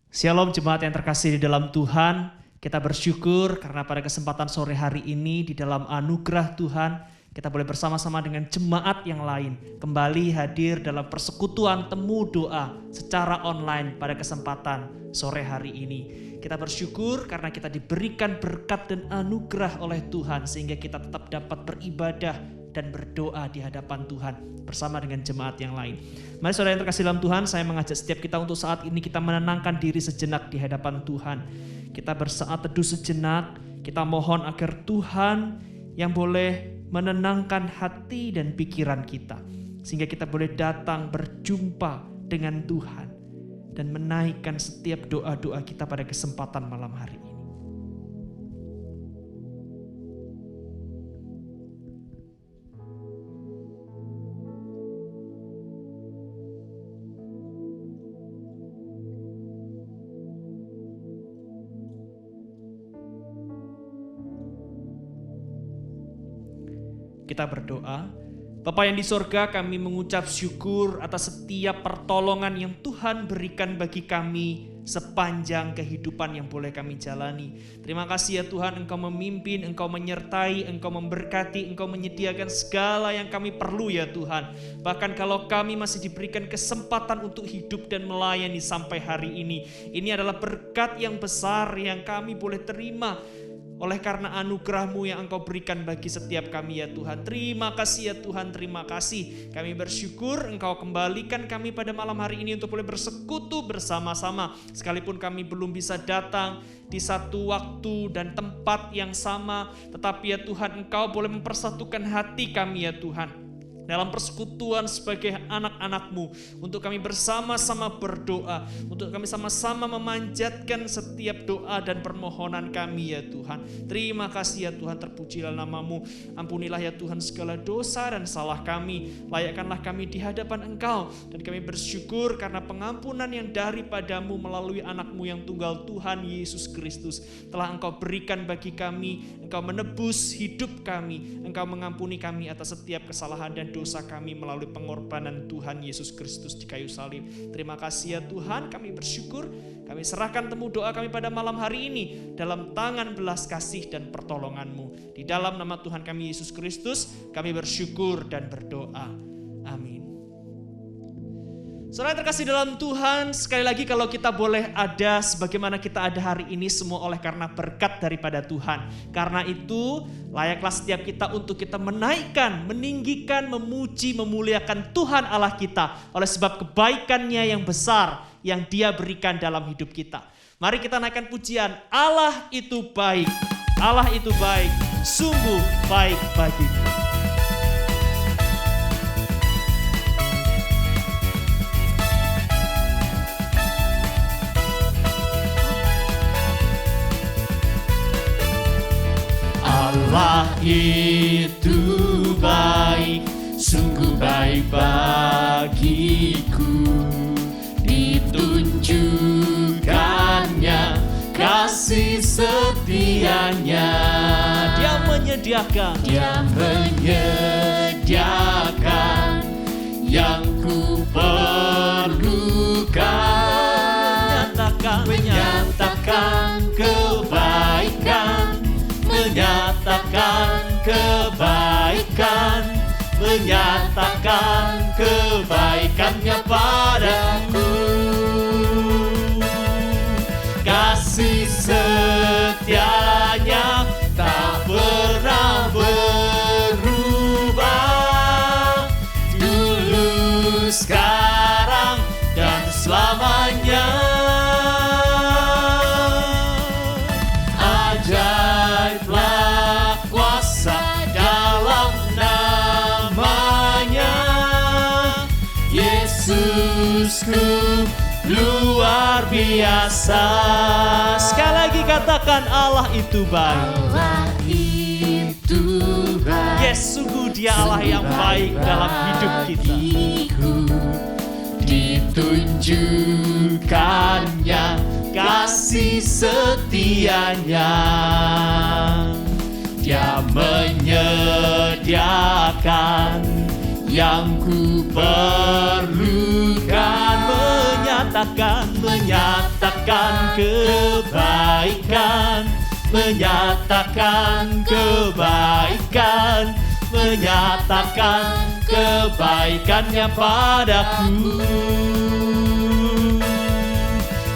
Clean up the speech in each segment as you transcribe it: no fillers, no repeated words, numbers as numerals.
Shalom jemaat yang terkasih di dalam Tuhan. Kita bersyukur karena pada kesempatan sore hari ini di dalam anugerah Tuhan kita boleh bersama-sama dengan jemaat yang lain kembali hadir dalam persekutuan temu doa secara online pada kesempatan sore hari ini. Kita bersyukur karena kita diberikan berkat dan anugerah oleh Tuhan sehingga kita tetap dapat beribadah dan berdoa di hadapan Tuhan bersama dengan jemaat yang lain. Mari saudara yang terkasih dalam Tuhan, saya mengajak setiap kita untuk saat ini kita menenangkan diri sejenak di hadapan Tuhan. Kita bersaat teduh sejenak, kita mohon agar Tuhan yang boleh menenangkan hati dan pikiran kita. Sehingga kita boleh datang berjumpa dengan Tuhan dan menaikkan setiap doa-doa kita pada kesempatan malam hari ini. Kita berdoa. Bapa yang di sorga, kami mengucap syukur atas setiap pertolongan yang Tuhan berikan bagi kami sepanjang kehidupan yang boleh kami jalani. Terima kasih ya Tuhan, Engkau memimpin, Engkau menyertai, Engkau memberkati, Engkau menyediakan segala yang kami perlu ya Tuhan. Bahkan kalau kami masih diberikan kesempatan untuk hidup dan melayani sampai hari ini adalah berkat yang besar yang kami boleh terima oleh karena anugerah-Mu yang Engkau berikan bagi setiap kami ya Tuhan. Terima kasih ya Tuhan, terima kasih. Kami bersyukur Engkau kembalikan kami pada malam hari ini untuk boleh bersekutu bersama-sama. Sekalipun kami belum bisa datang di satu waktu dan tempat yang sama, tetapi ya Tuhan Engkau boleh mempersatukan hati kami ya Tuhan dalam persekutuan sebagai anak-anak-Mu, untuk kami bersama-sama berdoa, untuk kami sama-sama memanjatkan setiap doa dan permohonan kami ya Tuhan. Terima kasih ya Tuhan, terpujilah nama-Mu. Ampunilah ya Tuhan segala dosa dan salah kami. Layakkanlah kami di hadapan Engkau, dan kami bersyukur karena pengampunan yang daripada-Mu melalui anak-Mu yang tunggal Tuhan Yesus Kristus telah Engkau berikan bagi kami. Engkau menebus hidup kami, Engkau mengampuni kami atas setiap kesalahan dan dosa kami melalui pengorbanan Tuhan Yesus Kristus di kayu salib. Terima kasih ya Tuhan, kami bersyukur. Kami serahkan temu doa kami pada malam hari ini dalam tangan belas kasih dan pertolongan-Mu. Di dalam nama Tuhan kami Yesus Kristus kami bersyukur dan berdoa. Amin. Saudara yang terkasih dalam Tuhan, sekali lagi kalau kita boleh ada sebagaimana kita ada hari ini semua oleh karena berkat daripada Tuhan. Karena itu layaklah setiap kita untuk kita menaikkan, meninggikan, memuji, memuliakan Tuhan Allah kita oleh sebab kebaikan-Nya yang besar yang Dia berikan dalam hidup kita. Mari kita naikkan pujian, Allah itu baik, Allah itu baik, sungguh baik bagiku. Allah itu baik, sungguh baik bagiku. Ditunjukkannya kasih setianya. Dia menyediakan yang ku perlukan. Menyatakan kebaikan, menyatakan kebaikan, menyatakan kebaikannya padaku. Kasih setianya tak pernah berubah, dulu, sekarang, dan selamanya. Ajaiblah kuasa dalam namanya, Yesusku luar biasa. Sekali lagi katakan Allah itu baik. Allah itu baik. Yes, sungguh Dia Allah yang baik dalam hidup kita. Ditunjukkannya kasih setianya. Dia menyediakan yang ku perlukan, menyatakan kebaikan, menyatakan kebaikan, menyatakan kebaikannya padaku.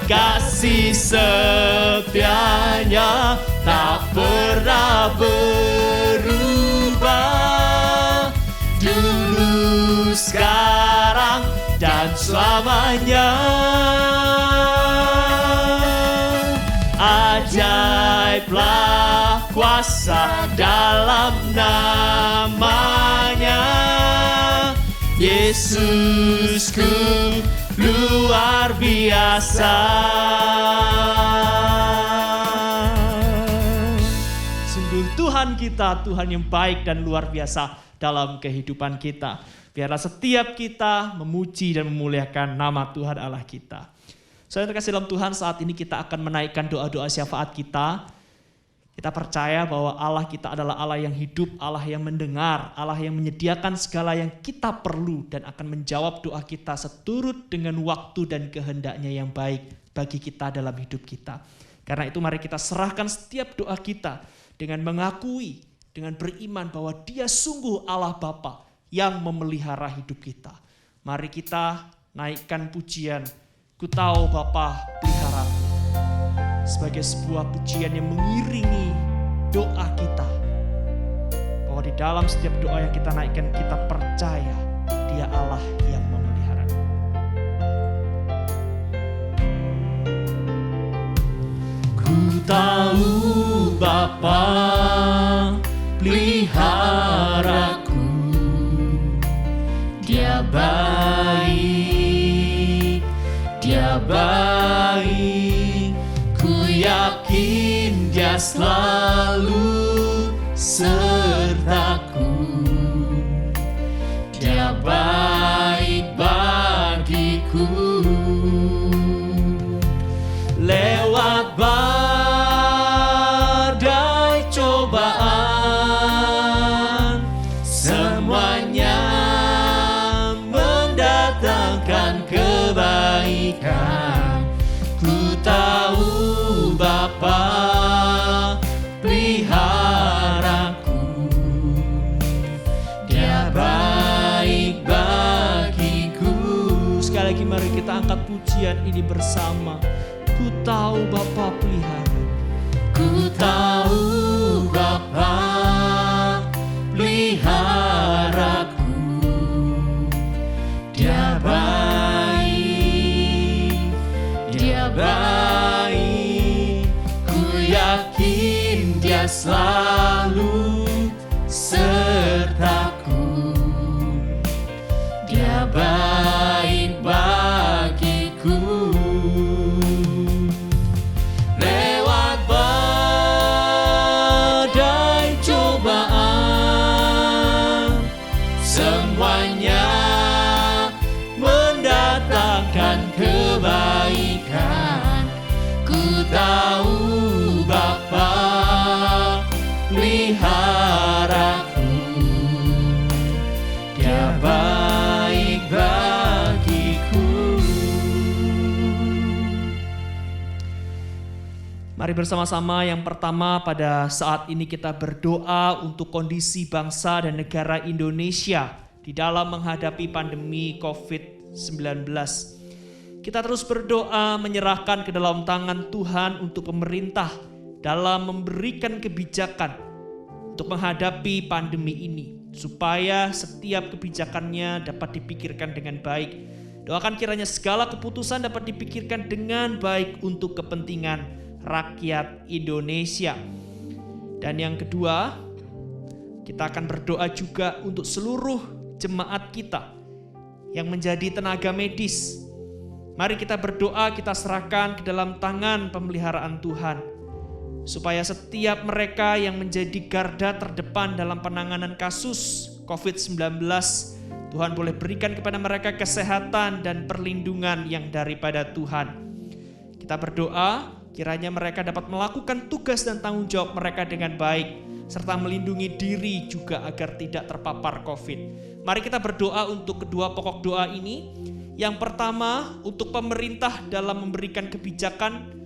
Kasih setianya tak pernah berubah, dulu, sekarang, dan selamanya. Ajaiblah kuasa dalam namanya, Yesusku luar biasa. Sungguh Tuhan kita, Tuhan yang baik dan luar biasa dalam kehidupan kita. Biarlah setiap kita memuji dan memuliakan nama Tuhan Allah kita. Saudara terkasih dalam Tuhan, saat ini kita akan menaikkan doa-doa syafaat kita. Kita percaya bahwa Allah kita adalah Allah yang hidup, Allah yang mendengar, Allah yang menyediakan segala yang kita perlu dan akan menjawab doa kita seturut dengan waktu dan kehendaknya yang baik bagi kita dalam hidup kita. Karena itu mari kita serahkan setiap doa kita dengan mengakui, dengan beriman bahwa Dia sungguh Allah Bapa yang memelihara hidup kita. Mari kita naikkan pujian, Ku tahu Bapa pelihara, sebagai sebuah pujian yang mengiringi doa kita. Bahwa di dalam setiap doa yang kita naikkan, kita percaya Dia Allah yang memelihara. Ku tahu Bapa peliharaku, Dia baik, Dia baik. Ku yakin Dia selalu sertaku, Dia baik bagiku. Lewat badai cobaan, semuanya mendatangkan kebaikan. Ku tahu Bapa peliharaku, Dia baik bagiku. Sekali lagi mari kita angkat pujian ini bersama. Ku tahu Bapa pelihara. Ku tahu Bapa peliharaku, Dia baik, Dia baik. Ku yakin Dia selalu sertaku, Dia baik bagiku. Lewat badai cobaan, semuanya mendatangkan kebaikan. Ku tahu Bapa peliharaku, Dia baik bagiku. Mari bersama-sama yang pertama pada saat ini kita berdoa untuk kondisi bangsa dan negara Indonesia di dalam menghadapi pandemi COVID-19. Kita terus berdoa menyerahkan ke dalam tangan Tuhan untuk pemerintah dalam memberikan kebijakan untuk menghadapi pandemi ini, supaya setiap kebijakannya dapat dipikirkan dengan baik. Doakan kiranya segala keputusan dapat dipikirkan dengan baik untuk kepentingan rakyat Indonesia. Dan yang kedua, kita akan berdoa juga untuk seluruh jemaat kita yang menjadi tenaga medis. Mari kita berdoa, kita serahkan ke dalam tangan pemeliharaan Tuhan, supaya setiap mereka yang menjadi garda terdepan dalam penanganan kasus COVID-19, Tuhan boleh berikan kepada mereka kesehatan dan perlindungan yang daripada Tuhan. Kita berdoa kiranya mereka dapat melakukan tugas dan tanggung jawab mereka dengan baik, serta melindungi diri juga agar tidak terpapar COVID. Mari kita berdoa untuk kedua pokok doa ini. Yang pertama, untuk pemerintah dalam memberikan kebijakan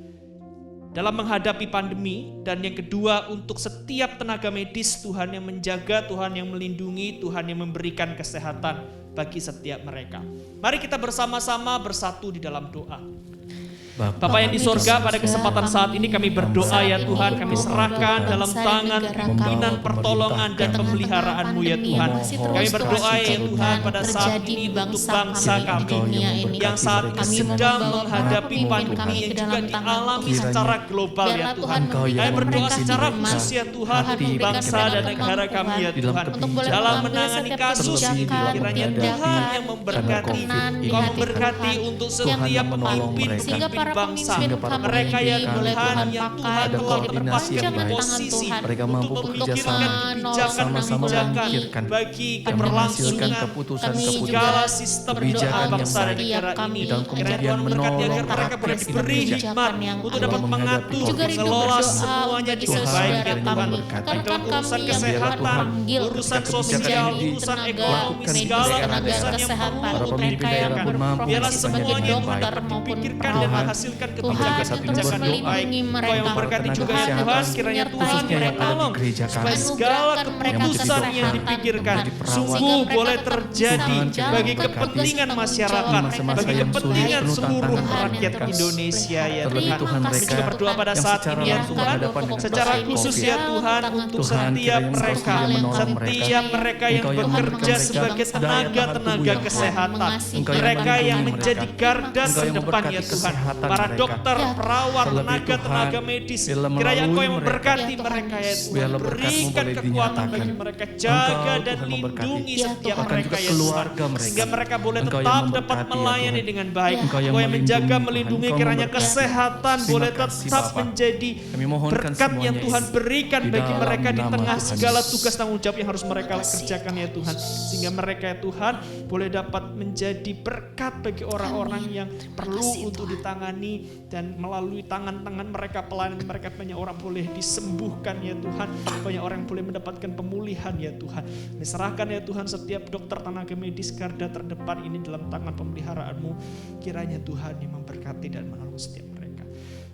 dalam menghadapi pandemi. Dan yang kedua, untuk setiap tenaga medis, Tuhan yang menjaga, Tuhan yang melindungi, Tuhan yang memberikan kesehatan bagi setiap mereka. Mari kita bersama-sama bersatu di dalam doa. Bapa yang di sorga, pada kesempatan saat ini kami berdoa ya Tuhan, kami serahkan dalam tangan pimpinan pertolongan dan pemeliharaan-Mu ya Tuhan. Kami berdoa ya Tuhan pada saat ini untuk bangsa kami yang saat ini sedang menghadapi pandemi yang juga dialami secara global ya Tuhan. Kami berdoa secara khusus ya Tuhan untuk bangsa dan negara kami ya Tuhan. Dalam menangani kasus ini, kiranya Tuhan yang memberkati, Kau memberkati untuk setiap pemimpin bangsa, mereka yang Tuhan telah menempatkan posisi untuk memikirkan kebijakan bagi keberlangsungan segala sistem bangsa dan negara ini. Kiranya Tuhan memberkati agar mereka boleh diberi hikmat untuk dapat mengatur, mengelola semuanya dengan baik ya Tuhan. Dalam urusan kesehatan, urusan sosial, urusan ekonomi, segala urusan yang perlu untuk dikayakan. Biarlah semuanya dapat dipikirkan dan menghasilkan kebijakan-kebijakan yang baik. Kau yang memberkati juga ya Tuhan, kiranya Tuhan menolong supaya segala keputusan yang dipikirkan sungguh boleh terjadi bagi kepentingan masyarakat, bagi kepentingan seluruh rakyat Indonesia ya Tuhan. Kami juga berdoa pada saat ini ya Tuhan, secara khusus ya Tuhan untuk setiap mereka yang bekerja sebagai tenaga kesehatan, mereka yang menjadi garda terdepan ya Tuhan, para dokter, perawat, tenaga medis, kiranya Engkau yang memberkati mereka ya Tuhan, berikan kekuatan bagi mereka, jaga dan lindungi setiap mereka ya Tuhan, sehingga mereka boleh tetap dapat melayani dengan baik. Engkau yang menjaga, melindungi, kiranya kesehatan boleh tetap menjadi berkat yang Tuhan berikan bagi mereka di tengah segala tugas tanggung jawab yang harus mereka kerjakan ya Tuhan, sehingga mereka ya Tuhan boleh dapat menjadi berkat bagi orang-orang yang perlu untuk ditangani, dan melalui tangan-tangan mereka, pelayanan mereka, banyak orang boleh disembuhkan ya Tuhan, banyak orang boleh mendapatkan pemulihan ya Tuhan. Diserahkan ya Tuhan setiap dokter, tenaga medis, garda terdepan ini dalam tangan pemeliharaan-Mu, kiranya Tuhan yang memberkati dan menolong setiap mereka.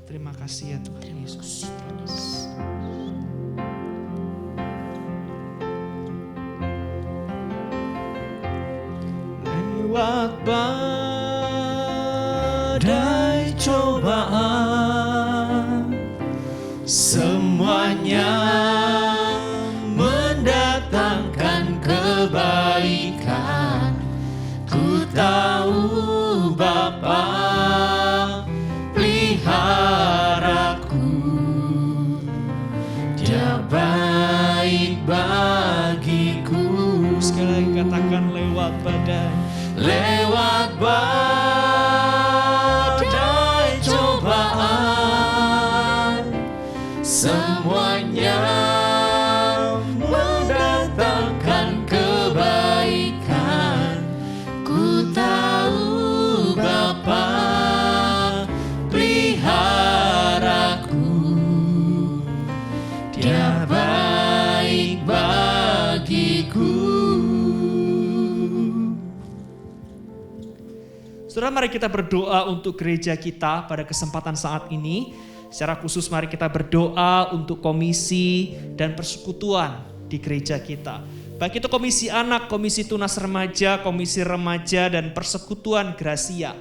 Terima kasih ya Tuhan Yesus. Lewat badai cobaan, semuanya mendatangkan kebaikan. Ku tahu Bapa peliharaku, Dia baik bagiku. Sekali lagi katakan, lewat badai, lewat badai cobaan, semuanya mendatangkan kebaikan. Ku tahu Bapa peliharaku, Dia baik bagiku. Saudara, mari kita berdoa untuk gereja kita pada kesempatan saat ini. Secara khusus mari kita berdoa untuk komisi dan persekutuan di gereja kita. Baik itu komisi anak, komisi tunas remaja, komisi remaja, dan persekutuan Gracia.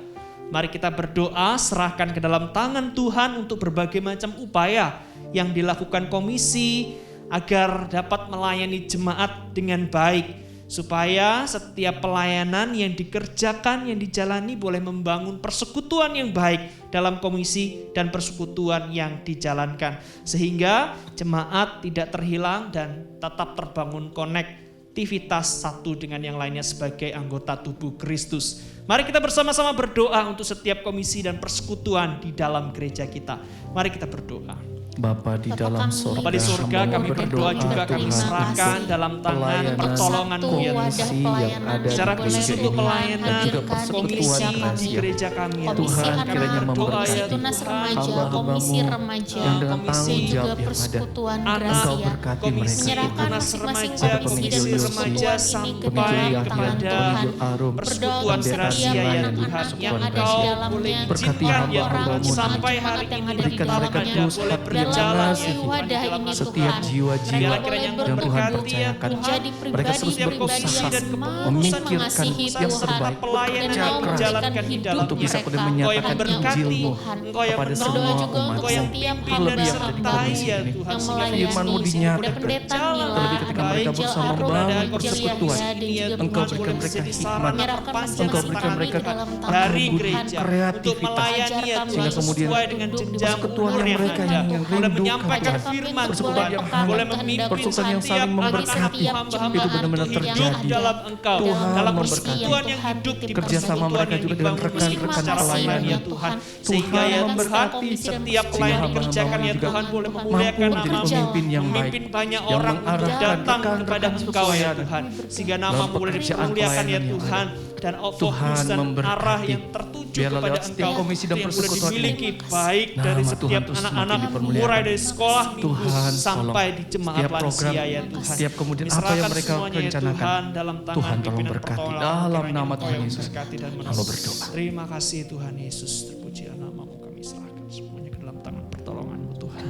Mari kita berdoa, serahkan ke dalam tangan Tuhan untuk berbagai macam upaya yang dilakukan komisi agar dapat melayani jemaat dengan baik. Supaya setiap pelayanan yang dikerjakan, yang dijalani boleh membangun persekutuan yang baik dalam komisi dan persekutuan yang dijalankan. Sehingga jemaat tidak terhilang dan tetap terbangun konektivitas satu dengan yang lainnya sebagai anggota tubuh Kristus. Mari kita bersama-sama berdoa untuk setiap komisi dan persekutuan di dalam gereja kita. Mari kita berdoa. Bapa di dalam sorga, Bapa di surga, hamba kami mau berdoa juga kami Tuhan, serahkan untuk dalam tangan pelayanan pertolongan-Mu ya komisi Tuhan. yang ada Secara di khusus gereja untuk ini, pelayanan dan juga komisi persekutuan di Gracia. gereja kami ya Tuhan, Tuhan. Kami kiranya berdoa ya memberkati tunas remaja, hamba-hambamu komisi remaja, yang dengan komisi tanggung juga jawab yang ada. persekutuan anak, Engkau Gracia. berkati komisi mereka Menyerahkan Tuhan. tunas masing-masing remaja, Ada komisi penginjil dan Yosi, persekutuan ini ke penginjil dalam Yahya, tangan kepada Tuhan. penginjil Arum, persekutuan Berdoa untuk pendeta Gracia setiap ya Dian, Tuhan, anak-anak yang yang ada di Engkau dalamnya, boleh Berkati izinkan ya hamba-hamba-Mu, Tuhan sampai jemaat hari yang ini ada di berikan mereka dalamnya, terus boleh hati yang dalam mengasihi wadah ini setiap Tuhan. jiwa-jiwa Mereka boleh yang Tuhan bertumbuh percayakan. menjadi Mereka terus pribadi-pribadi berusaha yang semakin memikirkan mengasihi yang Tuhan terbaik, dan bekerja mau keras memberikan hidup untuk bisa mereka boleh menyatakan hanya untuk Injil-Mu Tuhan. Engkau yang kepada menolong, semua juga untuk Engkau yang umat-Mu. setiap pimpin hamba dan Terlebih yang ada di sertai komisi ya ini. Tuhan, yang sehingga melayani, Firman-Mu ada dinyatakan. pendeta Berjalan, Mila, Terlebih ketika mereka Angel bersama Arum, membangun Angel persekutuan. Yahya, dan juga Engkau Tuhan berikan boleh mereka menjadi hikmat. menyerahkan Engkau masing-masing berikan kami mereka ke dalam tangan dari Tuhan. gereja untuk kreativitas. melayani ya Ajar kami Tuhan Sehingga kemudian sesuai dengan duduk di jenjang persekutuan umur yang yang mereka ada, yang boleh rindukan, menyampaikan Tuhan. firman Persekutuan Tuhan, yang boleh hangat, memimpin persekutuan yang setiap saling memberkati. anak-anak Itu benar-benar hidup terjadi. dalam Engkau, Tuhan dalam memberkati. persekutuan yang hidup di Kerjasama persekutuan mereka yang juga dengan dibangun rekan-rekan secara pelayan ya ya Tuhan, Tuhan sehingga ya Tuhan memberkati. setiap pelayan Sehingga dikerjakan ya hamba-hamba Tuhan juga boleh mampu memuliakan menjadi nama-Mu, pemimpin yang baik, memimpin banyak yang orang untuk mengarahkan datang rekan-rekan kepada Engkau ya pelayanan Tuhan, sehingga dalam nama-Mu boleh pekerjaan dimuliakan ya pelayanan yang Tuhan, dan fokus Tuhan dan memberkati. arah yang tertuju Biarlah kepada lewat setiap Engkau komisi dan yang boleh persekutuan ini, dimiliki baik nama dari Tuhan setiap terus semakin anak-anak dipermuliakan. mulai dari sekolah minggu Tuhan sampai tolong. di jemaat Setiap program, lansia ya Tuhan. setiap kemudian Kami apa yang serahkan mereka semuanya ya rencanakan. Tuhan dalam tangan Tuhan tolong pimpinan berkati pertolongan dalam kiranya nama Engkau Tuhan yang Yesus. memberkati dan Hamba menolong. berdoa. Terima kasih Tuhan Yesus, terpujilah nama-Mu, kami serahkan semuanya ke dalam tangan pertolongan-Mu Tuhan.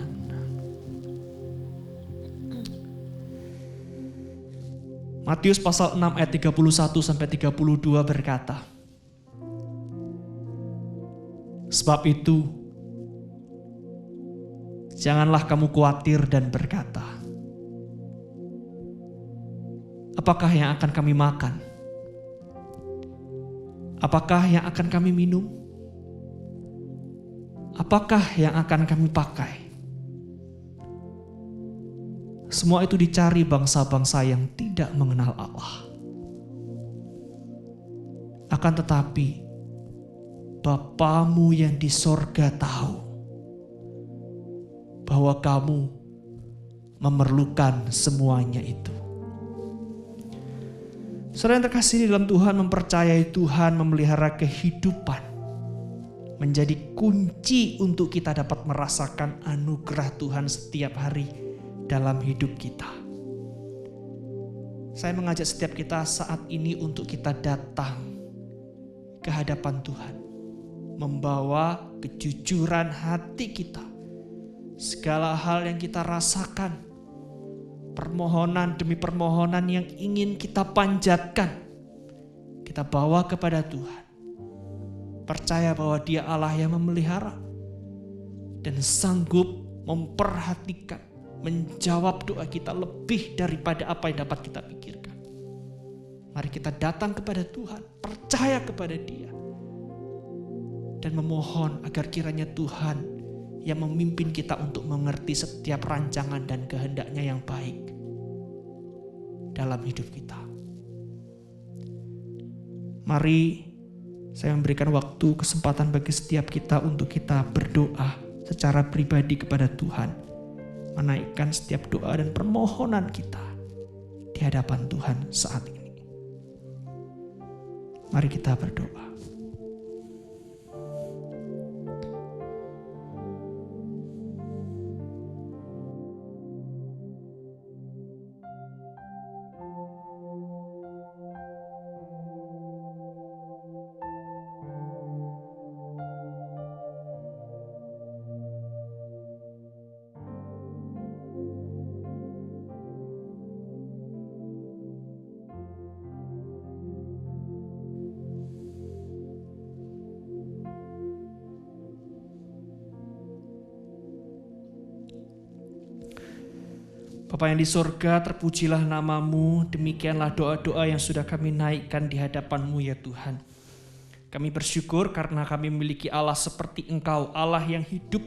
Matius pasal 6 ayat 31 sampai 32 berkata, sebab itu, janganlah kamu khawatir dan berkata, apakah yang akan kami makan? Apakah yang akan kami minum? Apakah yang akan kami pakai? Semua itu dicari bangsa-bangsa yang tidak mengenal Allah. Akan tetapi, Bapamu yang di sorga tahu bahwa kamu memerlukan semuanya itu. Saudara yang terkasih di dalam Tuhan, mempercayai Tuhan memelihara kehidupan menjadi kunci untuk kita dapat merasakan anugerah Tuhan setiap hari dalam hidup kita. Saya mengajak setiap kita saat ini untuk kita datang ke hadapan Tuhan, membawa kejujuran hati kita, segala hal yang kita rasakan, permohonan demi permohonan yang ingin kita panjatkan, kita bawa kepada Tuhan. Percaya bahwa Dia Allah yang memelihara dan sanggup memperhatikan, menjawab doa kita lebih daripada apa yang dapat kita pikirkan. Mari kita datang kepada Tuhan, percaya kepada Dia, dan memohon agar kiranya Tuhan yang memimpin kita untuk mengerti setiap rancangan dan kehendaknya yang baik dalam hidup kita. Mari saya memberikan waktu, kesempatan bagi setiap kita untuk kita berdoa secara pribadi kepada Tuhan, menaikkan setiap doa dan permohonan kita di hadapan Tuhan saat ini. Mari kita berdoa. Bapa yang di sorga, terpujilah nama-Mu, demikianlah doa-doa yang sudah kami naikkan di hadapan-Mu ya Tuhan. Kami bersyukur karena kami memiliki Allah seperti Engkau, Allah yang hidup,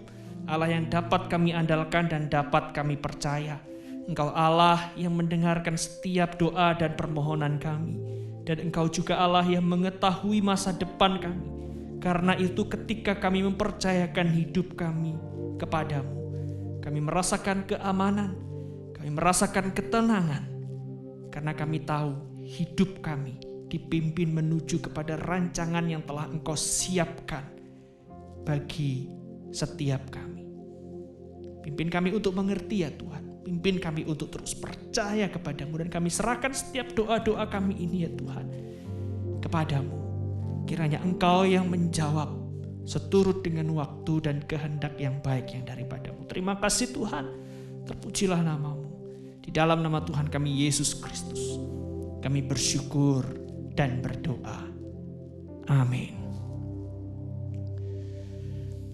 Allah yang dapat kami andalkan dan dapat kami percaya. Engkau Allah yang mendengarkan setiap doa dan permohonan kami, dan Engkau juga Allah yang mengetahui masa depan kami. Karena itu ketika kami mempercayakan hidup kami kepadamu, Kami merasakan keamanan, kami merasakan ketenangan, karena kami tahu hidup kami dipimpin menuju kepada rancangan yang telah Engkau siapkan bagi setiap kami. Pimpin kami untuk mengerti ya Tuhan, pimpin kami untuk terus percaya kepadamu, dan kami serahkan setiap doa-doa kami ini ya Tuhan kepadamu. Kiranya Engkau yang menjawab seturut dengan waktu dan kehendak yang baik yang daripadamu. Terima kasih Tuhan, terpujilah namamu. Di dalam nama Tuhan kami Yesus Kristus, kami bersyukur dan berdoa. Amin.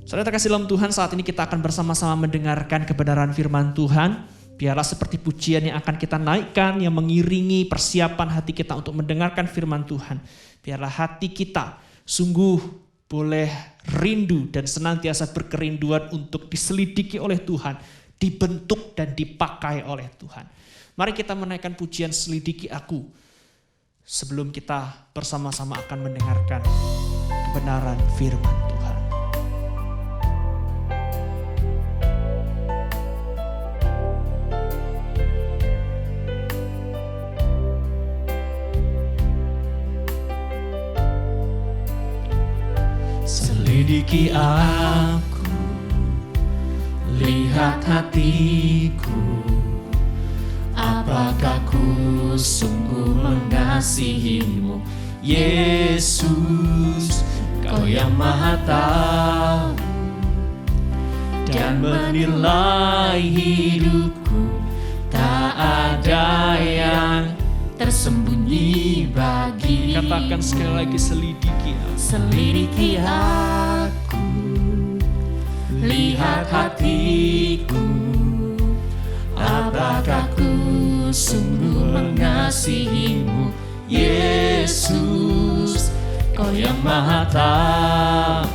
Saudara terkasih dalam Tuhan, saat ini kita akan bersama-sama mendengarkan kebenaran firman Tuhan. Biarlah seperti pujian yang akan kita naikkan yang mengiringi persiapan hati kita untuk mendengarkan firman Tuhan. Biarlah hati kita sungguh boleh rindu dan senantiasa berkerinduan untuk diselidiki oleh Tuhan, dibentuk dan dipakai oleh Tuhan. Mari kita menaikkan pujian Selidiki Aku sebelum kita bersama-sama akan mendengarkan kebenaran firman Tuhan. Selidiki aku, lihat hatiku, apakah ku sungguh mengasihimu, Yesus, Kau yang Maha Tahu dan menilai hidupku, tak ada yang tersembunyi bagi. Katakan sekali lagi, selidiki aku. Selidiki aku, lihat hatiku, apakah ku sungguh mengasihimu, Yesus, Kau yang Maha Tahu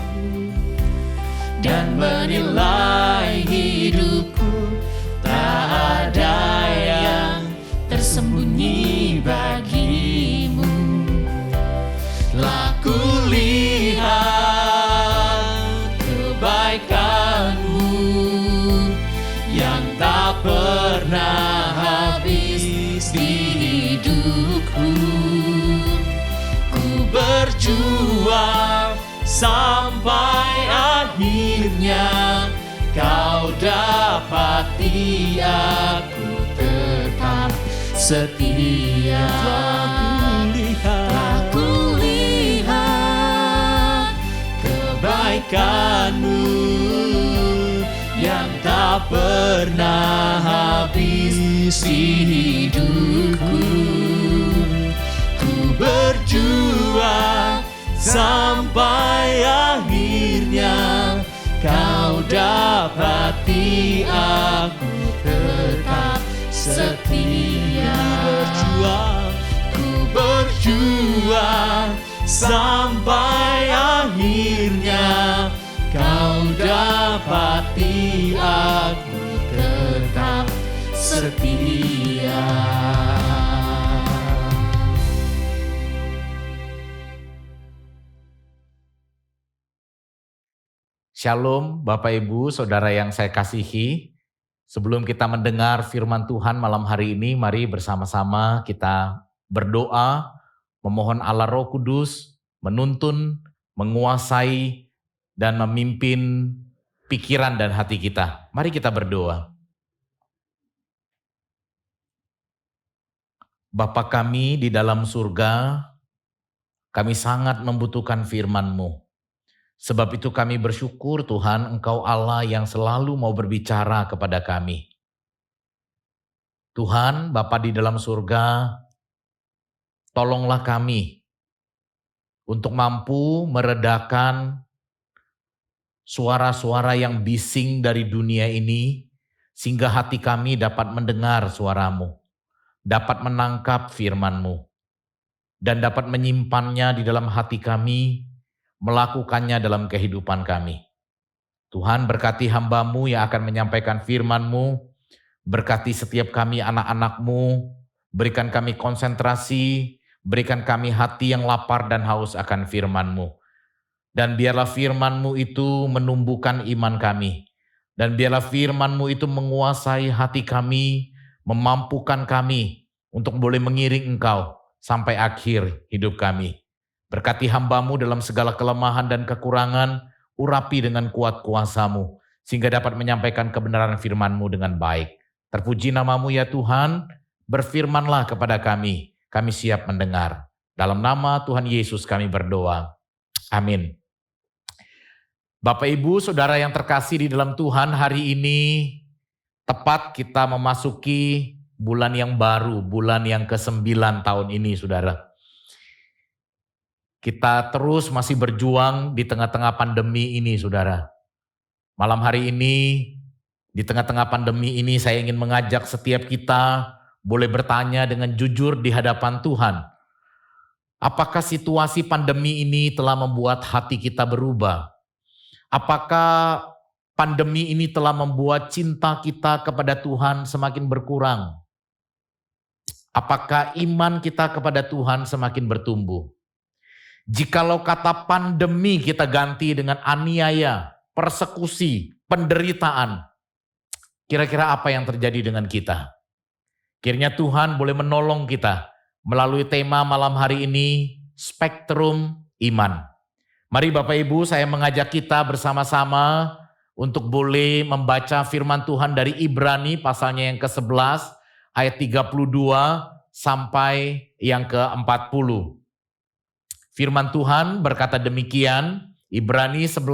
dan menilai hidupku, tak ada yang tersembunyi bagimu. Telah kulihat kebaikanmu yang tak pernah habis di hidupku. Ku berjuang sampai akhirnya Kau dapati aku tetap setia. Telah kulihat kebaikanmu yang tak pernah habis di hidupku. Ku berjuang sampai akhirnya Kau dapati aku tetap setia. Ku berjuang sampai akhirnya Kau dapati aku tetap setia. Shalom Bapak Ibu, Saudara yang saya kasihi. Sebelum kita mendengar firman Tuhan malam hari ini, mari bersama-sama kita berdoa, memohon Allah Roh Kudus menuntun, menguasai, dan memimpin pikiran dan hati kita. Mari kita berdoa. Bapa kami di dalam surga, kami sangat membutuhkan firman-Mu. Sebab itu kami bersyukur Tuhan, Engkau Allah yang selalu mau berbicara kepada kami. Tuhan, Bapa di dalam surga, tolonglah kami untuk mampu meredakan suara-suara yang bising dari dunia ini, sehingga hati kami dapat mendengar suara-Mu, dapat menangkap firman-Mu, dan dapat menyimpannya di dalam hati kami, melakukannya dalam kehidupan kami. Tuhan, berkati hamba-Mu yang akan menyampaikan firman-Mu, berkati setiap kami anak-anak-Mu, berikan kami konsentrasi, berikan kami hati yang lapar dan haus akan firman-Mu. Dan biarlah firman-Mu itu menumbuhkan iman kami, Dan biarlah firman-Mu itu menguasai hati kami, memampukan kami untuk boleh mengiring Engkau sampai akhir hidup kami. Berkati hamba-Mu dalam segala kelemahan dan kekurangan, urapi dengan kuat kuasa-Mu, sehingga dapat menyampaikan kebenaran firman-Mu dengan baik. Terpuji nama-Mu ya Tuhan, berfirmanlah kepada kami siap mendengar. Dalam nama Tuhan Yesus kami berdoa. Amin. Bapak Ibu Saudara yang terkasih di dalam Tuhan, hari ini tepat kita memasuki bulan yang baru, bulan yang ke-9 tahun ini Saudara. Kita terus masih berjuang di tengah-tengah pandemi ini Saudara. Malam hari ini, di tengah-tengah pandemi ini saya ingin mengajak setiap kita boleh bertanya dengan jujur di hadapan Tuhan. Apakah situasi pandemi ini telah membuat hati kita berubah? Apakah pandemi ini telah membuat cinta kita kepada Tuhan semakin berkurang? Apakah iman kita kepada Tuhan semakin bertumbuh? Jikalau kata pandemi kita ganti dengan aniaya, persekusi, penderitaan, kira-kira apa yang terjadi dengan kita? Kiranya Tuhan boleh menolong kita melalui tema malam hari ini, Spektrum Iman. Mari Bapak Ibu, saya mengajak kita bersama-sama untuk boleh membaca firman Tuhan dari Ibrani pasalnya yang ke-11 ayat 32 sampai yang ke-40. Firman Tuhan berkata demikian, Ibrani 11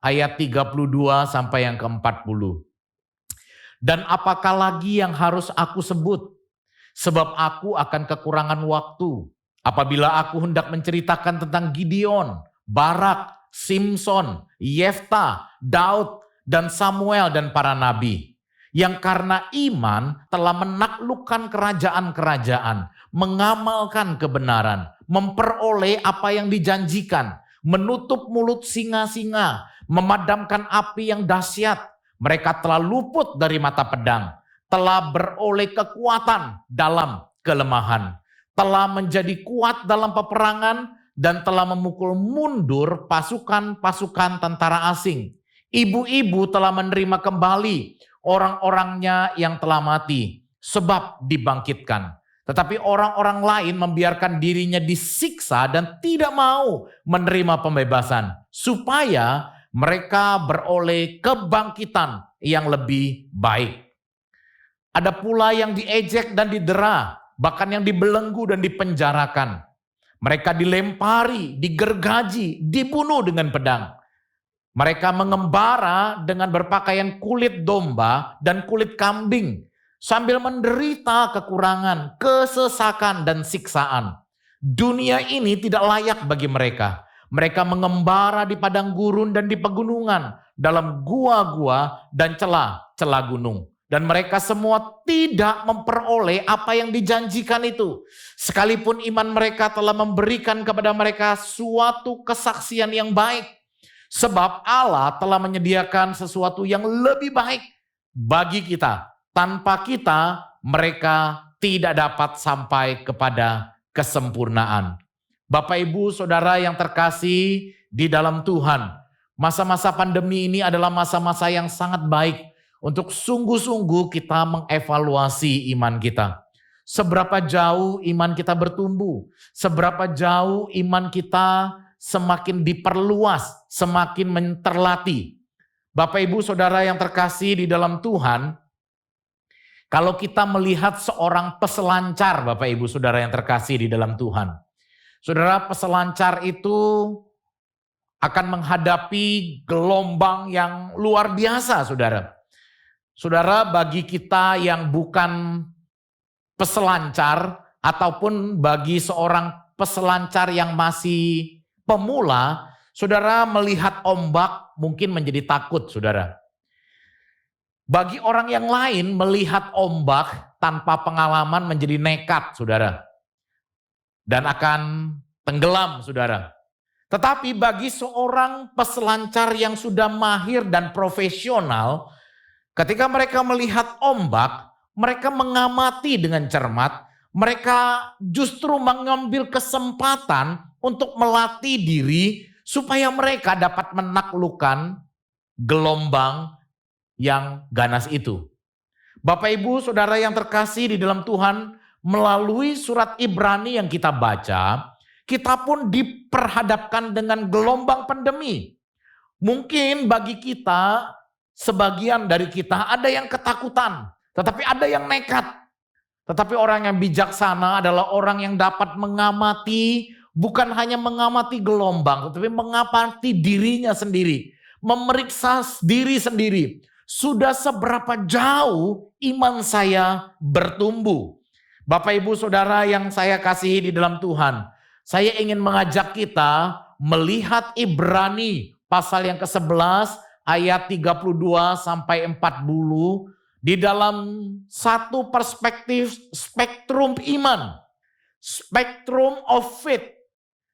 ayat 32 sampai yang ke-40. Dan apakah lagi yang harus aku sebut? Sebab aku akan kekurangan waktu. Apabila aku hendak menceritakan tentang Gideon, Barak, Simson, Yefta, Daud, dan Samuel dan para nabi. Yang karena iman telah menaklukkan kerajaan-kerajaan, mengamalkan kebenaran, memperoleh apa yang dijanjikan, menutup mulut singa-singa, memadamkan api yang dahsyat. Mereka telah luput dari mata pedang, telah beroleh kekuatan dalam kelemahan, telah menjadi kuat dalam peperangan, dan telah memukul mundur pasukan-pasukan tentara asing. Ibu-ibu telah menerima kembali orang-orangnya yang telah mati, sebab dibangkitkan. Tetapi orang-orang lain membiarkan dirinya disiksa dan tidak mau menerima pembebasan, supaya mereka beroleh kebangkitan yang lebih baik. Ada pula yang diejek dan didera, bahkan yang dibelenggu dan dipenjarakan. Mereka dilempari, digergaji, dibunuh dengan pedang. Mereka mengembara dengan berpakaian kulit domba dan kulit kambing, sambil menderita kekurangan, kesesakan, dan siksaan. Dunia ini tidak layak bagi mereka. Mereka mengembara di padang gurun dan di pegunungan, dalam gua-gua dan celah-celah gunung. Dan mereka semua tidak memperoleh apa yang dijanjikan itu. Sekalipun iman mereka telah memberikan kepada mereka suatu kesaksian yang baik. Sebab Allah telah menyediakan sesuatu yang lebih baik bagi kita. Tanpa kita, mereka tidak dapat sampai kepada kesempurnaan. Bapak, Ibu, Saudara yang terkasih di dalam Tuhan, masa-masa pandemi ini adalah masa-masa yang sangat baik untuk sungguh-sungguh kita mengevaluasi iman kita. Seberapa jauh iman kita bertumbuh, seberapa jauh iman kita semakin diperluas, semakin terlatih. Bapak, Ibu, Saudara yang terkasih di dalam Tuhan, kalau kita melihat seorang peselancar, Bapak, Ibu, Saudara yang terkasih di dalam Tuhan. Saudara, peselancar itu akan menghadapi gelombang yang luar biasa, Saudara. Saudara, bagi kita yang bukan peselancar ataupun bagi seorang peselancar yang masih pemula, saudara melihat ombak mungkin menjadi takut, saudara. Bagi orang yang lain melihat ombak tanpa pengalaman menjadi nekat, saudara. Dan akan tenggelam, saudara. Tetapi bagi seorang peselancar yang sudah mahir dan profesional, ketika mereka melihat ombak, mereka mengamati dengan cermat, mereka justru mengambil kesempatan untuk melatih diri supaya mereka dapat menaklukkan gelombang yang ganas itu. Bapak Ibu Saudara yang terkasih di dalam Tuhan, melalui surat Ibrani yang kita baca, kita pun diperhadapkan dengan gelombang pandemi. Mungkin bagi kita, sebagian dari kita ada yang ketakutan, tetapi ada yang nekat. Tetapi orang yang bijaksana adalah orang yang dapat mengamati, bukan hanya mengamati gelombang, tetapi mengamati dirinya sendiri. Memeriksa diri sendiri. Sudah seberapa jauh iman saya bertumbuh. Bapak Ibu Saudara yang saya kasihi di dalam Tuhan, saya ingin mengajak kita melihat Ibrani pasal yang ke-11 ayat 32 sampai 40 di dalam satu perspektif spektrum iman. Spektrum of faith.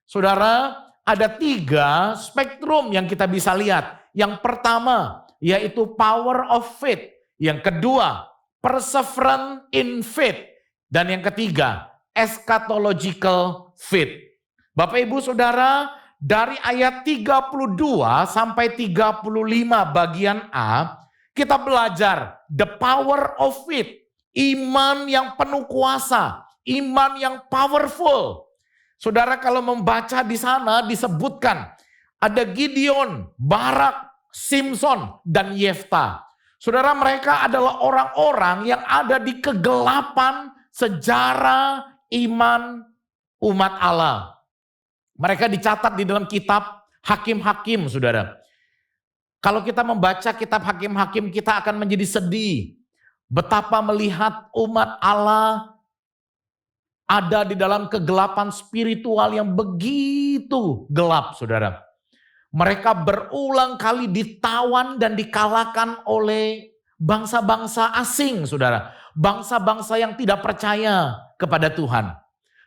Saudara, ada 3 spektrum yang kita bisa lihat. Yang pertama, yaitu power of faith. Yang kedua, perseverance in faith. Dan yang ketiga, eschatological faith. Bapak Ibu Saudara, dari ayat 32 sampai 35 bagian A, kita belajar the power of faith. Iman yang penuh kuasa, iman yang powerful. Saudara, kalau membaca di sana disebutkan ada Gideon, Barak, Simson, dan Yefta. Saudara, mereka adalah orang-orang yang ada di kegelapan sejarah iman umat Allah. Mereka dicatat di dalam kitab Hakim-Hakim, saudara. Kalau kita membaca kitab Hakim-Hakim, kita akan menjadi sedih. Betapa melihat umat Allah ada di dalam kegelapan spiritual yang begitu gelap, saudara. Mereka berulang kali ditawan dan dikalahkan oleh bangsa-bangsa asing, saudara. Bangsa-bangsa yang tidak percaya kepada Tuhan.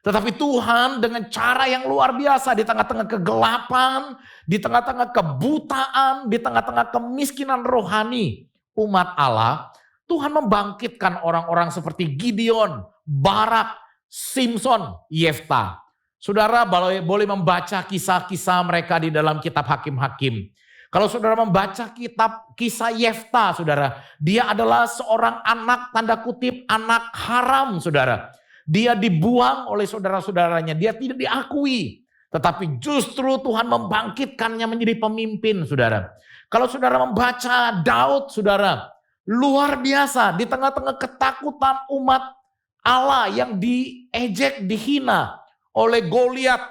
Tetapi Tuhan dengan cara yang luar biasa di tengah-tengah kegelapan, di tengah-tengah kebutaan, di tengah-tengah kemiskinan rohani umat Allah, Tuhan membangkitkan orang-orang seperti Gideon, Barak, Simson, Yefta. Saudara boleh membaca kisah-kisah mereka di dalam kitab Hakim-Hakim. Kalau saudara membaca kitab kisah Yefta, saudara, dia adalah seorang anak, tanda kutip, anak haram, saudara. Dia dibuang oleh saudara-saudaranya, dia tidak diakui. Tetapi justru Tuhan membangkitkannya menjadi pemimpin, saudara. Kalau saudara membaca Daud, saudara, luar biasa di tengah-tengah ketakutan umat Allah yang diejek, dihina oleh Goliat.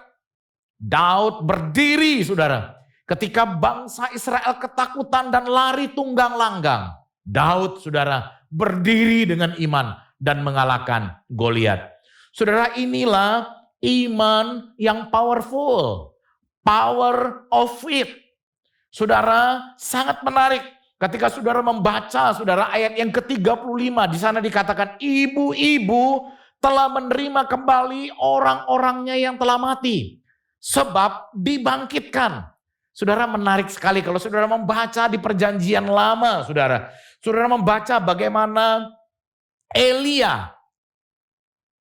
Daud berdiri, saudara. Ketika bangsa Israel ketakutan dan lari tunggang langgang, Daud, saudara, berdiri dengan iman dan mengalahkan Goliat. Saudara, inilah iman yang powerful. Power of faith. Saudara, sangat menarik. Ketika saudara membaca, saudara, ayat yang ke-35, di sana dikatakan, ibu-ibu telah menerima kembali orang-orangnya yang telah mati. Sebab dibangkitkan. Saudara, menarik sekali kalau saudara membaca di perjanjian lama, saudara. Saudara membaca bagaimana Elia,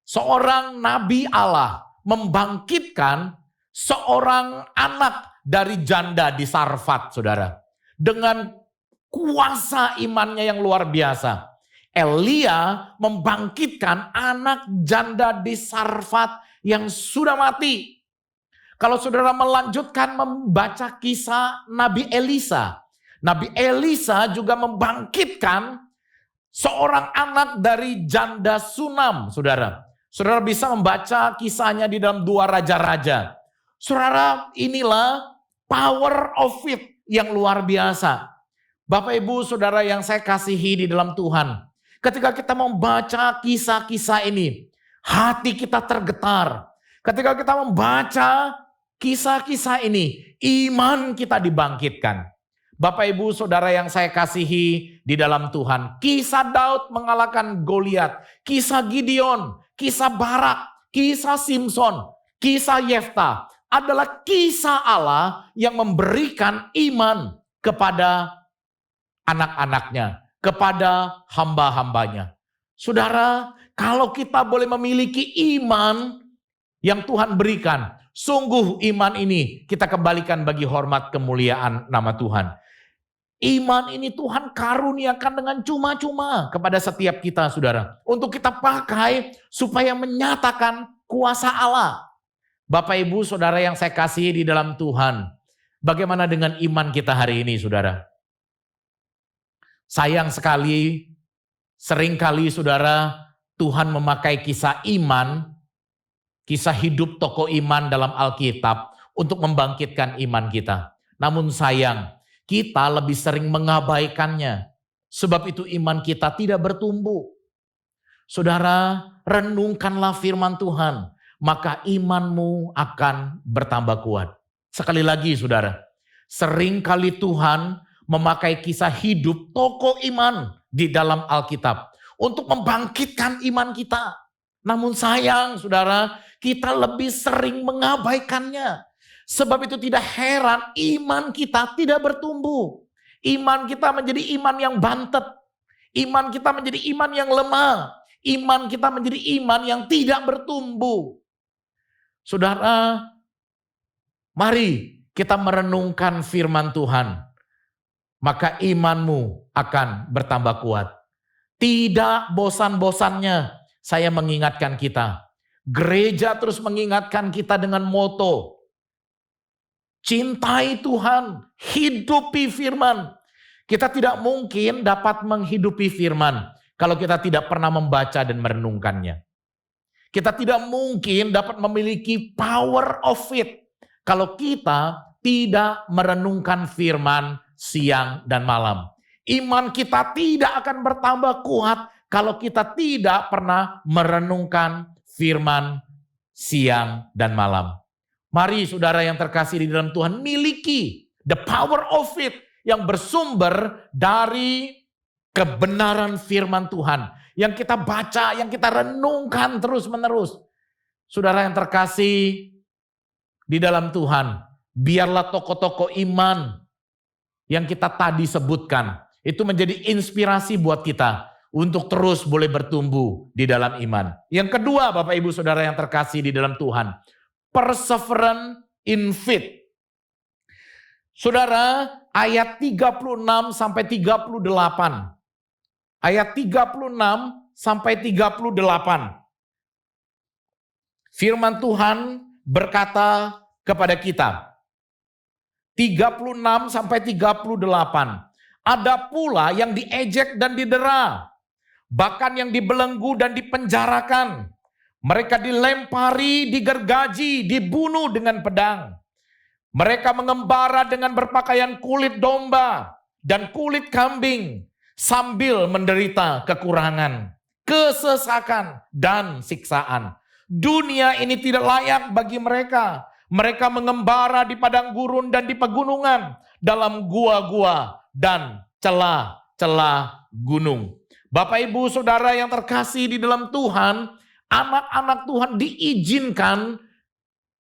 seorang nabi Allah, membangkitkan seorang anak dari janda di Sarfat, saudara. Dengan kuasa imannya yang luar biasa. Elia membangkitkan anak janda di Sarfat yang sudah mati. Kalau saudara melanjutkan membaca kisah Nabi Elisa. Nabi Elisa juga membangkitkan seorang anak dari janda Sunam, saudara. Saudara bisa membaca kisahnya di dalam 2 Raja-Raja. Saudara, inilah power of faith yang luar biasa. Bapak Ibu Saudara yang saya kasihi di dalam Tuhan. Ketika kita membaca kisah-kisah ini, hati kita tergetar. Ketika kita membaca kisah-kisah ini, iman kita dibangkitkan. Bapak Ibu Saudara yang saya kasihi di dalam Tuhan. Kisah Daud mengalahkan Goliat. Kisah Gideon, kisah Barak, kisah Simson, kisah Yefta adalah kisah Allah yang memberikan iman kepada anak-anaknya, kepada hamba-hambanya. Saudara, kalau kita boleh memiliki iman yang Tuhan berikan, sungguh iman ini kita kembalikan bagi hormat kemuliaan nama Tuhan. Iman ini Tuhan karuniakan dengan cuma-cuma kepada setiap kita, saudara. Untuk kita pakai supaya menyatakan kuasa Allah. Bapak, Ibu, Saudara yang saya kasihi di dalam Tuhan. Bagaimana dengan iman kita hari ini, saudara? Sayang sekali, seringkali saudara, Tuhan memakai kisah iman, kisah hidup tokoh iman dalam Alkitab untuk membangkitkan iman kita. Namun sayang, kita lebih sering mengabaikannya. Sebab itu iman kita tidak bertumbuh. Saudara, renungkanlah firman Tuhan, maka imanmu akan bertambah kuat. Sekali lagi saudara, seringkali Tuhan memakai kisah hidup tokoh iman di dalam Alkitab untuk membangkitkan iman kita. Namun sayang saudara, kita lebih sering mengabaikannya. Sebab itu tidak heran iman kita tidak bertumbuh. Iman kita menjadi iman yang bantet. Iman kita menjadi iman yang lemah. Iman kita menjadi iman yang tidak bertumbuh. Saudara, mari kita merenungkan firman Tuhan. Maka imanmu akan bertambah kuat. Tidak bosan-bosannya saya mengingatkan kita. Gereja terus mengingatkan kita dengan moto, cintai Tuhan, hidupi firman. Kita tidak mungkin dapat menghidupi firman kalau kita tidak pernah membaca dan merenungkannya. Kita tidak mungkin dapat memiliki power of it kalau kita tidak merenungkan firman siang dan malam. Iman kita tidak akan bertambah kuat kalau kita tidak pernah merenungkan firman siang dan malam. Mari saudara yang terkasih di dalam Tuhan, miliki the power of it yang bersumber dari kebenaran firman Tuhan. Yang kita baca, yang kita renungkan terus menerus. Saudara yang terkasih di dalam Tuhan, biarlah tokoh-tokoh iman yang kita tadi sebutkan, itu menjadi inspirasi buat kita untuk terus boleh bertumbuh di dalam iman. Yang kedua, Bapak Ibu Saudara yang terkasih di dalam Tuhan, perseverance in faith. Saudara, ayat 36 sampai 38. Ayat 36 sampai 38. Firman Tuhan berkata kepada kita, 36 sampai 38. Ada pula yang diejek dan didera, bahkan yang dibelenggu dan dipenjarakan. Mereka dilempari, digergaji, dibunuh dengan pedang. Mereka mengembara dengan berpakaian kulit domba dan kulit kambing sambil menderita kekurangan, kesesakan, dan siksaan. Dunia ini tidak layak bagi mereka. Mereka mengembara di padang gurun dan di pegunungan, dalam gua-gua dan celah-celah gunung. Bapak Ibu Saudara yang terkasih di dalam Tuhan, anak-anak Tuhan diizinkan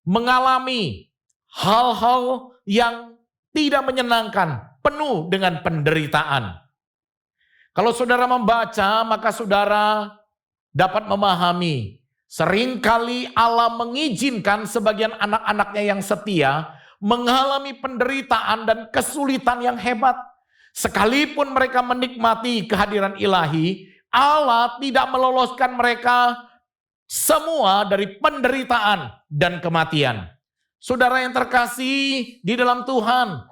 mengalami hal-hal yang tidak menyenangkan, penuh dengan penderitaan. Kalau saudara membaca, maka saudara dapat memahami, seringkali Allah mengizinkan sebagian anak-anaknya yang setia mengalami penderitaan dan kesulitan yang hebat. Sekalipun mereka menikmati kehadiran ilahi, Allah tidak meloloskan mereka semua dari penderitaan dan kematian. Saudara yang terkasih di dalam Tuhan,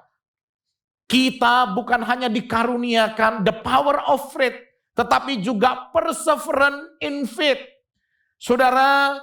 kita bukan hanya dikaruniakan the power of faith, tetapi juga perseverance in faith. Saudara,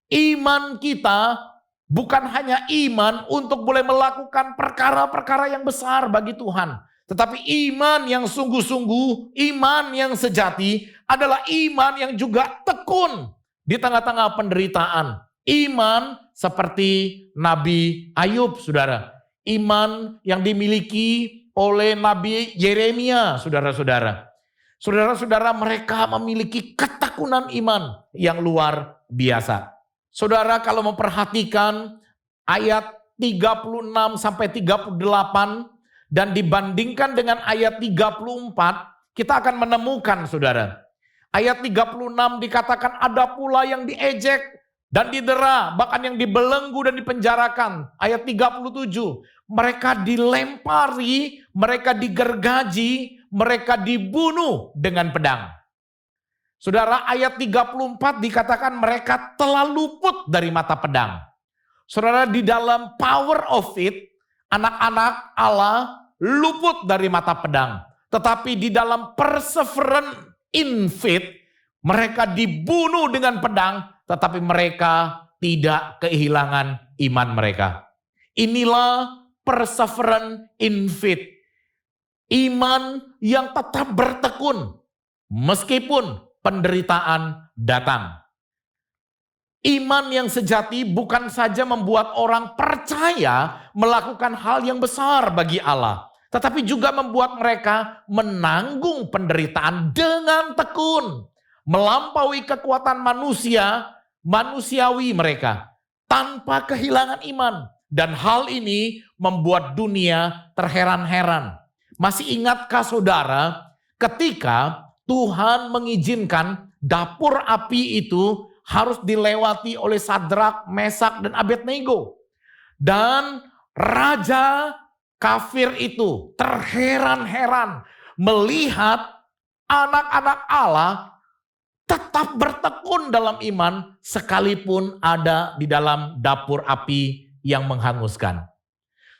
iman kita bukan hanya iman untuk boleh melakukan perkara-perkara yang besar bagi Tuhan. Tetapi iman yang sungguh-sungguh, iman yang sejati adalah iman yang juga tekun di tengah-tengah penderitaan. Iman seperti Nabi Ayub, saudara. Iman yang dimiliki oleh Nabi Yeremia, saudara-saudara. Saudara-saudara, mereka memiliki ketekunan iman yang luar biasa. Saudara, kalau memperhatikan ayat 36 sampai 38 dan dibandingkan dengan ayat 34, kita akan menemukan, saudara. Ayat 36 dikatakan ada pula yang diejek dan didera, bahkan yang dibelenggu dan dipenjarakan. Ayat 37, mereka dilempari, mereka digergaji, mereka dibunuh dengan pedang. Saudara, ayat 34 dikatakan mereka telah luput dari mata pedang. Saudara, di dalam power of it, anak-anak Allah luput dari mata pedang. Tetapi di dalam perseverance in faith, mereka dibunuh dengan pedang, tetapi mereka tidak kehilangan iman mereka. Inilah perseverance in faith. Iman yang tetap bertekun meskipun penderitaan datang. Iman yang sejati bukan saja membuat orang percaya melakukan hal yang besar bagi Allah, tetapi juga membuat mereka menanggung penderitaan dengan tekun, melampaui kekuatan manusiawi mereka tanpa kehilangan iman. Dan hal ini membuat dunia terheran-heran. Masih ingatkah saudara ketika Tuhan mengizinkan dapur api itu harus dilewati oleh Sadrak, Mesak, dan Abednego. Dan raja kafir itu terheran-heran melihat anak-anak Allah tetap bertekun dalam iman sekalipun ada di dalam dapur api yang menghanguskan.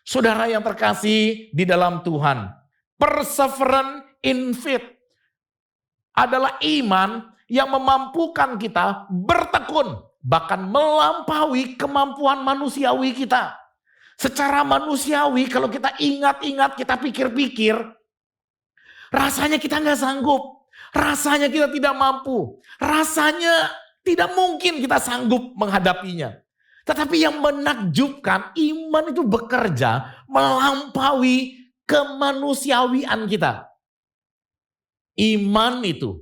Saudara yang terkasih di dalam Tuhan, perseverance in faith adalah iman yang memampukan kita bertekun, bahkan melampaui kemampuan manusiawi kita. Secara manusiawi kalau kita ingat-ingat, kita pikir-pikir, rasanya kita nggak sanggup, rasanya kita tidak mampu, rasanya tidak mungkin kita sanggup menghadapinya. Tetapi yang menakjubkan, iman itu bekerja melampaui kemanusiawian kita. Iman itu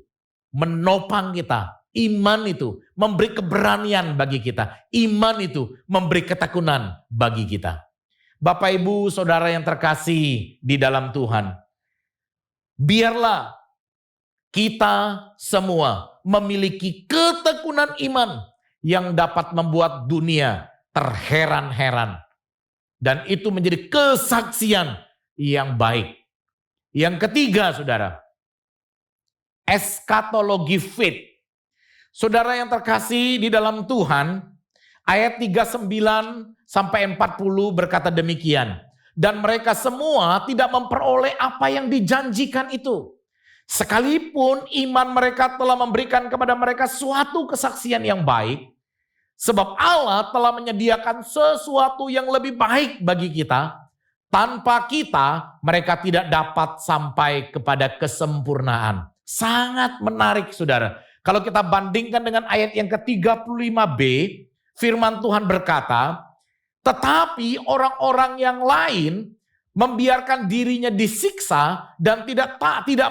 menopang kita. Iman itu memberi keberanian bagi kita. Iman itu memberi ketekunan bagi kita. Bapak, Ibu, Saudara yang terkasih di dalam Tuhan, biarlah kita semua memiliki ketekunan iman yang dapat membuat dunia terheran-heran. Dan itu menjadi kesaksian yang baik. Yang ketiga, saudara, eskatologi faith. Saudara yang terkasih di dalam Tuhan, ayat 39 sampai 40 berkata demikian. Dan mereka semua tidak memperoleh apa yang dijanjikan itu. Sekalipun iman mereka telah memberikan kepada mereka suatu kesaksian yang baik, sebab Allah telah menyediakan sesuatu yang lebih baik bagi kita. Tanpa kita, mereka tidak dapat sampai kepada kesempurnaan. Sangat menarik, saudara. Kalau kita bandingkan dengan ayat yang ke-35b, firman Tuhan berkata, tetapi orang-orang yang lain membiarkan dirinya disiksa dan tidak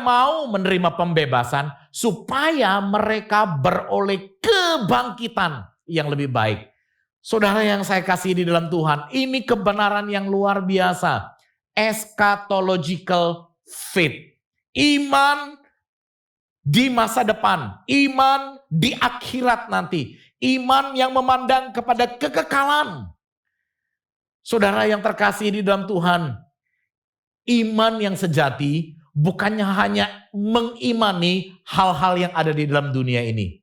mau menerima pembebasan supaya mereka beroleh kebangkitan yang lebih baik. Saudara yang saya kasih di dalam Tuhan, ini kebenaran yang luar biasa. Eschatological faith. Iman di masa depan, iman di akhirat nanti, iman yang memandang kepada kekekalan. Saudara yang terkasih di dalam Tuhan, iman yang sejati bukannya hanya mengimani hal-hal yang ada di dalam dunia ini.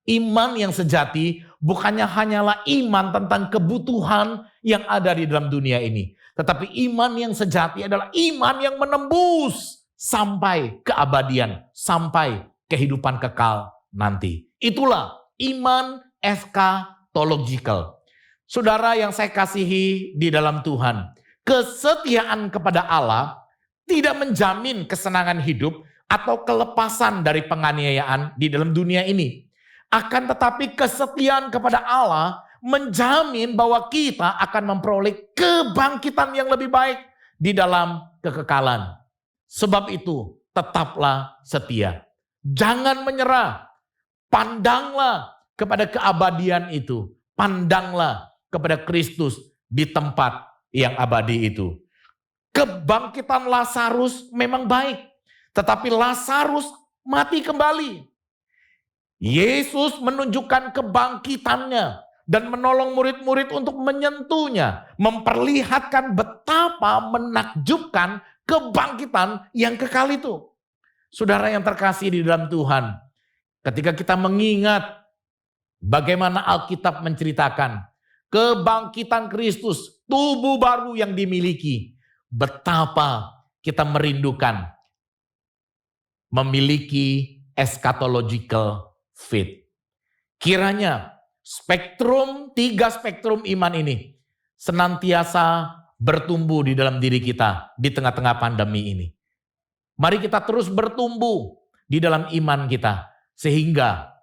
Iman yang sejati bukannya hanyalah iman tentang kebutuhan yang ada di dalam dunia ini. Tetapi iman yang sejati adalah iman yang menembus sampai keabadian, sampai kehidupan kekal nanti. Itulah iman eschatological. Saudara yang saya kasihi di dalam Tuhan, kesetiaan kepada Allah tidak menjamin kesenangan hidup atau kelepasan dari penganiayaan di dalam dunia ini. Akan tetapi kesetiaan kepada Allah menjamin bahwa kita akan memperoleh kebangkitan yang lebih baik di dalam kekekalan. Sebab itu tetaplah setia. Jangan menyerah. Pandanglah kepada keabadian itu. Pandanglah kepada Kristus di tempat yang abadi itu. Kebangkitan Lazarus memang baik. Tetapi Lazarus mati kembali. Yesus menunjukkan kebangkitannya dan menolong murid-murid untuk menyentuhnya, memperlihatkan betapa menakjubkan kebangkitan yang kekal itu. Saudara yang terkasih di dalam Tuhan, ketika kita mengingat bagaimana Alkitab menceritakan kebangkitan Kristus, tubuh baru yang dimiliki, betapa kita merindukan memiliki eschatological faith. Kiranya tiga spektrum iman ini senantiasa bertumbuh di dalam diri kita di tengah-tengah pandemi ini. Mari kita terus bertumbuh di dalam iman kita, sehingga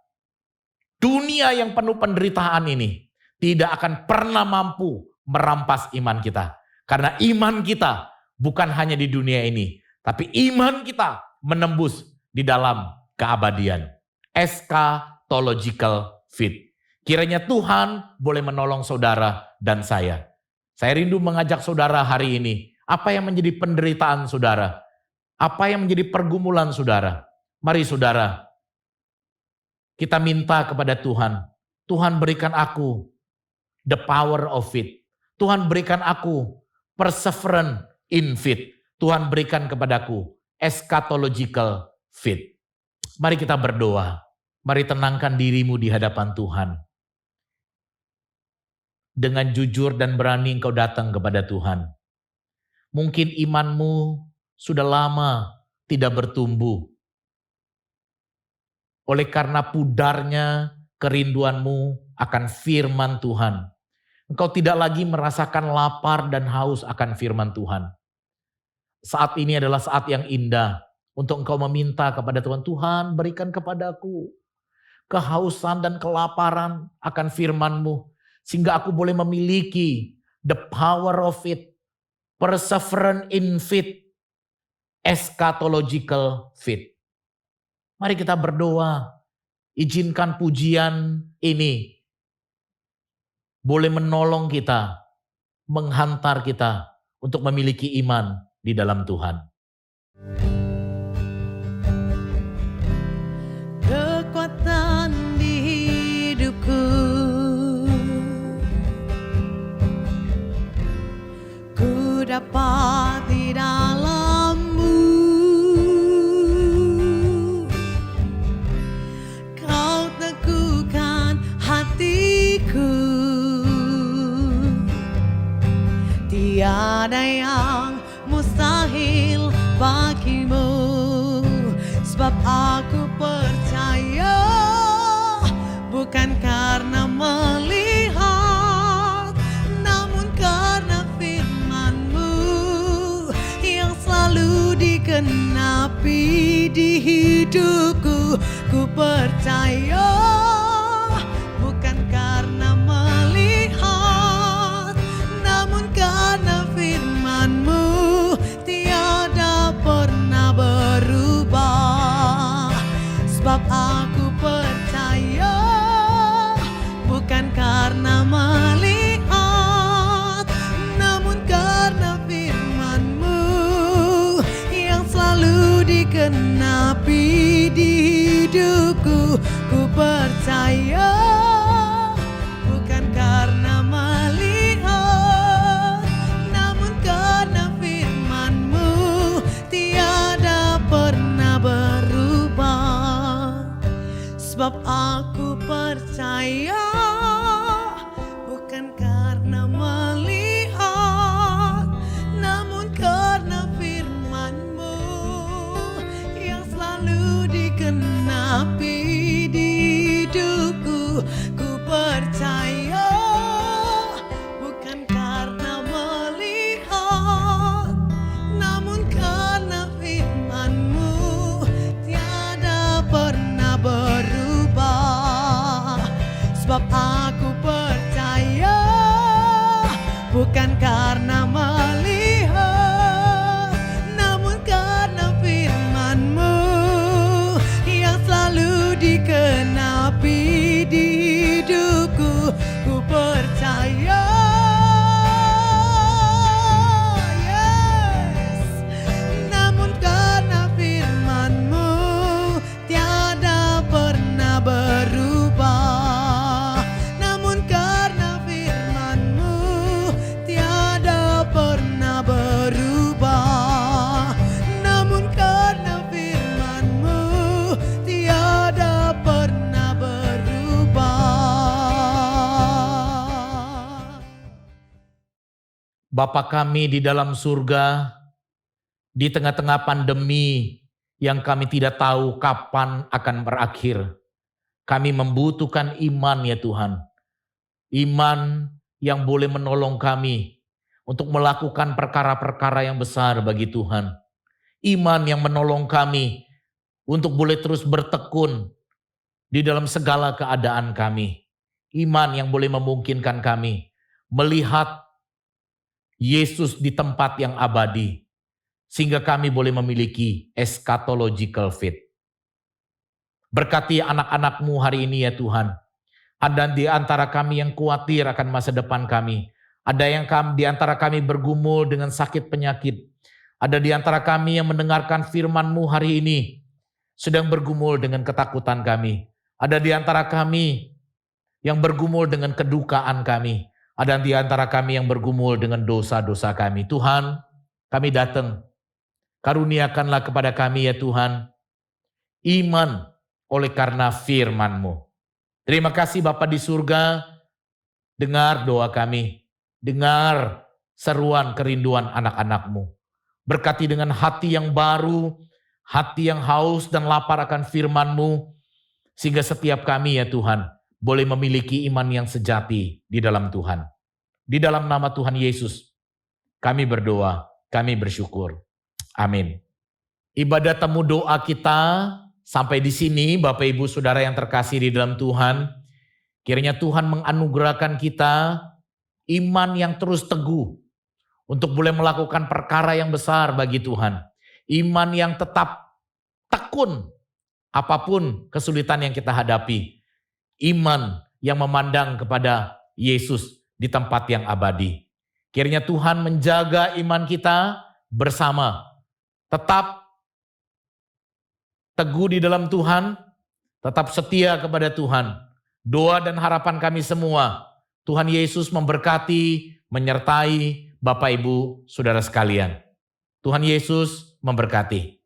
dunia yang penuh penderitaan ini tidak akan pernah mampu merampas iman kita. Karena iman kita bukan hanya di dunia ini, tapi iman kita menembus di dalam keabadian. Eschatological faith. Kiranya Tuhan boleh menolong saudara dan saya. Saya rindu mengajak saudara hari ini. Apa yang menjadi penderitaan saudara? Apa yang menjadi pergumulan saudara? Mari saudara, kita minta kepada Tuhan. Tuhan berikan aku the power of faith. Tuhan berikan aku perseverance in faith. Tuhan berikan kepadaku eschatological faith. Mari kita berdoa. Mari tenangkan dirimu di hadapan Tuhan. Dengan jujur dan berani engkau datang kepada Tuhan. Mungkin imanmu sudah lama tidak bertumbuh. Oleh karena pudarnya kerinduanmu akan firman Tuhan. Engkau tidak lagi merasakan lapar dan haus akan firman Tuhan. Saat ini adalah saat yang indah untuk engkau meminta kepada Tuhan, Tuhan berikan kepadaku kehausan dan kelaparan akan firman-Mu, sehingga aku boleh memiliki the power of it, perseverance in faith, eschatological faith. Mari kita berdoa, izinkan pujian ini boleh menolong kita, menghantar kita untuk memiliki iman di dalam Tuhan. Kekuatan di hidupku, ku dapat di dalam-Mu. Kau teguhkan hatiku, tiada yang mustahil bagimu, sebab aku percaya bukan karena melihat, namun karena firman-Mu yang selalu digenapi di hidupku. Ku percaya bukan karena melihat, namun karena firman-Mu tiada pernah berubah. Sebab aku percaya bukan karena melihat, namun karena firman-Mu yang selalu digenapi di hidupku. Ku percaya bukan karena melihat, namun karena firman-Mu tiada pernah berubah. Sebab aku percaya bukan karena melihat, namun karena firman-Mu yang selalu digenapi di hidupku. Ku percaya bukan karena melihat, namun karena firman-Mu tiada pernah berubah. Sebab aku percaya bukan karena melihat, namun karena firman-Mu yang selalu digenapi di hidupku. Ku percaya, yes, namun karena firman-Mu tiada pernah berubah. Bapa kami di dalam surga, di tengah-tengah pandemi yang kami tidak tahu kapan akan berakhir, kami membutuhkan iman ya Tuhan. Iman yang boleh menolong kami untuk melakukan perkara-perkara yang besar bagi Tuhan. Iman yang menolong kami untuk boleh terus bertekun di dalam segala keadaan kami. Iman yang boleh memungkinkan kami melihat Yesus di tempat yang abadi, sehingga kami boleh memiliki eschatological faith. Berkati anak-anak-Mu hari ini ya Tuhan. Ada di antara kami yang khawatir akan masa depan kami. Ada yang di antara kami bergumul dengan sakit penyakit. Ada di antara kami yang mendengarkan firman-Mu hari ini, sedang bergumul dengan ketakutan kami. Ada di antara kami yang bergumul dengan kedukaan kami. Ada di antara kami yang bergumul dengan dosa-dosa kami. Tuhan, kami datang. Karuniakanlah kepada kami ya Tuhan, iman oleh karena firman-Mu. Terima kasih Bapa di surga, dengar doa kami. Dengar seruan kerinduan anak-anak-Mu. Berkati dengan hati yang baru, hati yang haus dan lapar akan firman-Mu, sehingga setiap kami ya Tuhan, boleh memiliki iman yang sejati di dalam Tuhan. Di dalam nama Tuhan Yesus, kami berdoa, kami bersyukur. Amin. Ibadah temu doa kita sampai di sini, Bapak Ibu Saudara yang terkasih di dalam Tuhan. Kiranya Tuhan menganugerahkan kita iman yang terus teguh untuk boleh melakukan perkara yang besar bagi Tuhan. Iman yang tetap tekun apapun kesulitan yang kita hadapi. Iman yang memandang kepada Yesus di tempat yang abadi. Kiranya Tuhan menjaga iman kita bersama. Tetap teguh di dalam Tuhan, tetap setia kepada Tuhan. Doa dan harapan kami semua, Tuhan Yesus memberkati, menyertai Bapak Ibu Saudara sekalian. Tuhan Yesus memberkati.